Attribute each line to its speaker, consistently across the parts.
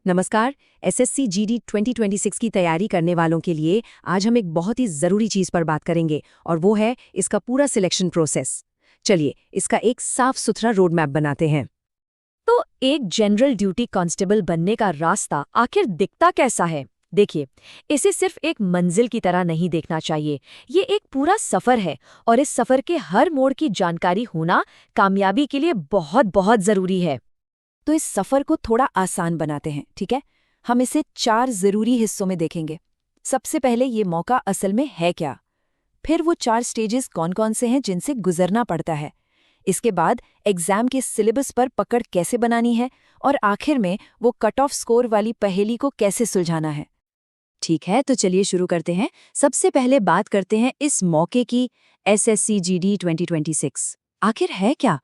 Speaker 1: नमस्कार। SSC GD 2026 की तैयारी करने वालों के लिए आज हम एक बहुत ही ज़रूरी चीज़ पर बात करेंगे और वो है इसका पूरा सिलेक्शन प्रोसेस। चलिए इसका एक साफ सुथरा रोड मैप बनाते हैं।
Speaker 2: तो एक जनरल ड्यूटी कांस्टेबल बनने का रास्ता आखिर दिखता कैसा है? देखिए, इसे सिर्फ एक मंजिल की तरह नहीं देखना चाहिए। ये एक पूरा सफर है और इस सफर के हर मोड़ की जानकारी होना कामयाबी के लिए बहुत बहुत जरूरी है।
Speaker 3: तो इस सफर को थोड़ा आसान बनाते हैं, ठीक है? हम इसे 4 जरूरी हिस्सों में देखेंगे। सबसे पहले ये मौका असल में है क्या? फिर वो 4 स्टेजेस कौन-कौन से हैं जिनसे गुजरना पड़ता है? इसके बाद एग्जाम के सिलेबस पर पकड़ कैसे बनानी है और आखिर में वो कट ऑफ स्कोर वाली पहेली को कैसे सुलझाना है।
Speaker 1: ठीक है, तो चलिए शुरू करते हैं। सबसे पहले बात करते हैं इस मौके की। एसएससी जीडी 2026 आखिर है क्या?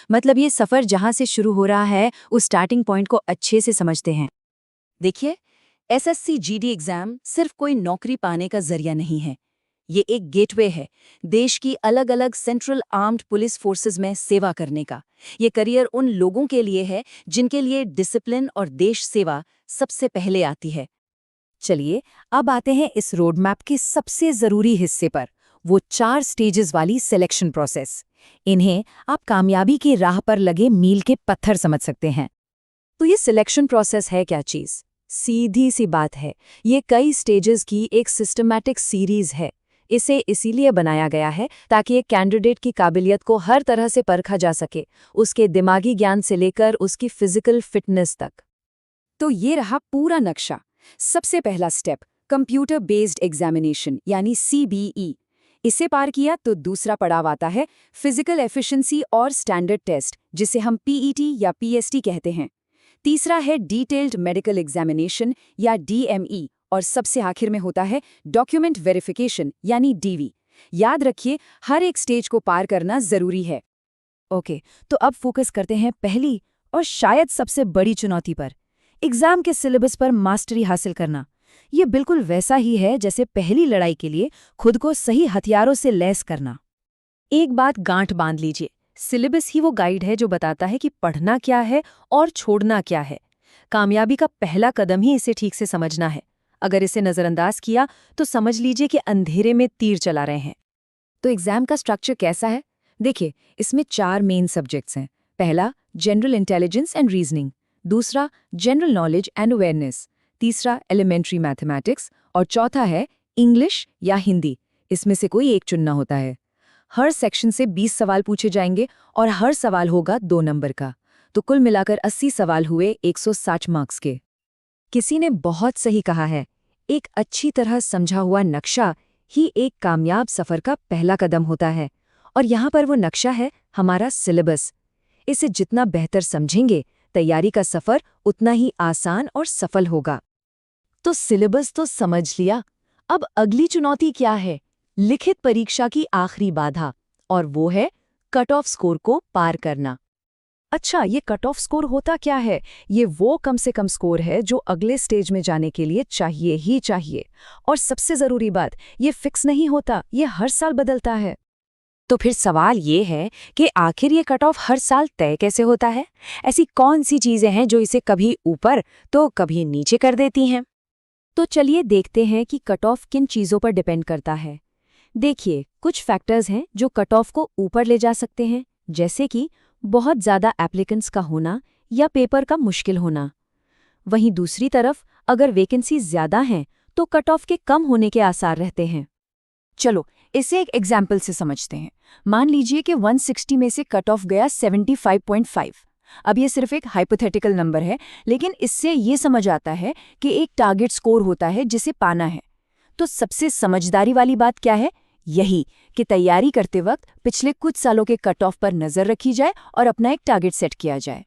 Speaker 1: मतलब ये सफ़र जहाँ से शुरू हो रहा है उस स्टार्टिंग पॉइंट को अच्छे से समझते हैं।
Speaker 3: देखिए, एसएससी जीडी एग्जाम सिर्फ कोई नौकरी पाने का जरिया नहीं है। ये एक गेटवे है देश की अलग अलग सेंट्रल आर्म्ड पुलिस फोर्सेस में सेवा करने का। ये करियर उन लोगों के लिए है जिनके लिए डिसिप्लिन और देश सेवा सबसे पहले आती है।
Speaker 2: चलिए, अब आते हैं इस रोड मैप के सबसे जरूरी हिस्से पर, वो 4 स्टेजेस वाली सिलेक्शन प्रोसेस। इन्हें आप कामयाबी की राह पर लगे मील के पत्थर समझ सकते हैं।
Speaker 1: तो ये सिलेक्शन प्रोसेस है क्या चीज़? सीधी सी बात है, ये कई स्टेजेस की एक सिस्टमैटिक सीरीज है। इसे इसीलिए बनाया गया है ताकि एक कैंडिडेट की काबिलियत को हर तरह से परखा जा सके, उसके दिमागी ज्ञान से लेकर उसकी फिजिकल फिटनेस तक।
Speaker 3: तो ये रहा पूरा नक्शा। सबसे पहला स्टेप कंप्यूटर बेस्ड एग्जामिनेशन यानी CBE। इसे पार किया तो दूसरा पड़ाव आता है फिजिकल एफिशिएंसी और स्टैंडर्ड टेस्ट, जिसे हम PET या PST कहते हैं। तीसरा है डिटेल्ड मेडिकल एग्जामिनेशन या DME और सबसे आखिर में होता है डॉक्यूमेंट वेरिफिकेशन यानी DV। याद रखिए, हर एक स्टेज को पार करना जरूरी है।
Speaker 2: ओके, तो अब फोकस करते हैं पहली और शायद सबसे बड़ी चुनौती पर, एग्जाम के सिलेबस पर मास्टरी हासिल करना। ये बिल्कुल वैसा ही है जैसे पहली लड़ाई के लिए खुद को सही हथियारों से लैस करना। एक बात गांठ बांध लीजिए, सिलेबस ही वो गाइड है जो बताता है कि पढ़ना क्या है और छोड़ना क्या है। कामयाबी का पहला कदम ही इसे ठीक से समझना है। अगर इसे नज़रअंदाज किया तो समझ लीजिए कि अंधेरे में तीर चला रहे हैं।
Speaker 3: तो एग्जाम का स्ट्रक्चर कैसा है? देखिए, इसमें 4 मेन सब्जेक्ट्स हैं। पहला जनरल इंटेलिजेंस एंड रीजनिंग, दूसरा जनरल नॉलेज एंड अवेयरनेस, तीसरा एलिमेंट्री मैथमेटिक्स और चौथा है इंग्लिश या हिंदी। इसमें से कोई एक चुनना होता है। हर सेक्शन से 20 सवाल पूछे जाएंगे और हर सवाल होगा 2 नंबर का। तो कुल मिलाकर 80 सवाल हुए 160 मार्क्स के।
Speaker 1: किसी ने बहुत सही कहा है, एक अच्छी तरह समझा हुआ नक्शा ही एक कामयाब सफ़र का पहला कदम होता है। और यहाँ पर वो नक्शा है हमारा सिलेबस। इसे जितना बेहतर समझेंगे, तैयारी का सफ़र उतना ही आसान और सफल होगा।
Speaker 2: तो सिलेबस तो समझ लिया, अब अगली चुनौती क्या है? लिखित परीक्षा की आखिरी बाधा, और वो है कट ऑफ स्कोर को पार करना।
Speaker 1: अच्छा, ये कट ऑफ स्कोर होता क्या है? ये वो कम से कम स्कोर है जो अगले स्टेज में जाने के लिए चाहिए ही चाहिए। और सबसे ज़रूरी बात, ये फिक्स नहीं होता, ये हर साल बदलता है।
Speaker 2: तो फिर सवाल ये है कि आखिर ये कट ऑफ हर साल तय कैसे होता है? ऐसी कौन सी चीज़ें हैं जो इसे कभी ऊपर तो कभी नीचे कर देती हैं?
Speaker 1: तो चलिए देखते हैं कि कट ऑफ किन चीज़ों पर डिपेंड करता है। देखिए, कुछ फैक्टर्स हैं जो कट ऑफ को ऊपर ले जा सकते हैं, जैसे कि बहुत ज़्यादा एप्लीकेंट्स का होना या पेपर का मुश्किल होना। वहीं दूसरी तरफ अगर वैकेंसी ज़्यादा हैं तो कट ऑफ के कम होने के आसार रहते हैं।
Speaker 3: चलो, इसे एक एग्जाम्पल से समझते हैं। मान लीजिए कि 160 में से कट ऑफ गया 75.5। अब ये सिर्फ एक हाइपोथेटिकल नंबर है, लेकिन इससे ये समझ आता है कि एक टारगेट स्कोर होता है जिसे पाना है। तो सबसे समझदारी वाली बात क्या है? यही कि तैयारी करते वक्त पिछले कुछ सालों के कट ऑफ पर नज़र रखी जाए और अपना एक टारगेट सेट किया जाए।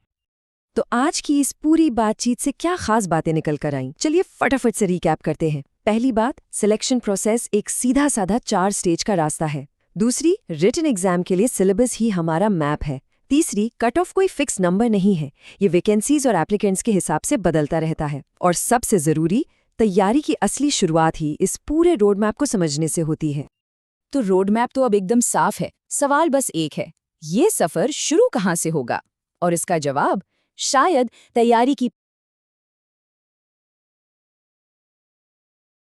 Speaker 1: तो आज की इस पूरी बातचीत से क्या खास बातें निकल कर आईं? चलिए फटाफट से रिकैप करते हैं। पहली बात, सिलेक्शन प्रोसेस एक सीधा साधा 4 स्टेज का रास्ता है। दूसरी, रिटन एग्जाम के लिए सिलेबस ही हमारा मैप है। तीसरी, कट ऑफ कोई फिक्स नंबर नहीं है, ये वैकेंसीज और एप्लीकेंट्स के हिसाब से बदलता रहता है। और सबसे ज़रूरी, तैयारी की असली शुरुआत ही इस पूरे रोड मैप को समझने से होती है।
Speaker 3: तो रोड मैप तो अब एकदम साफ है। सवाल बस एक है, ये सफ़र शुरू कहाँ से होगा? और इसका जवाब शायद तैयारी की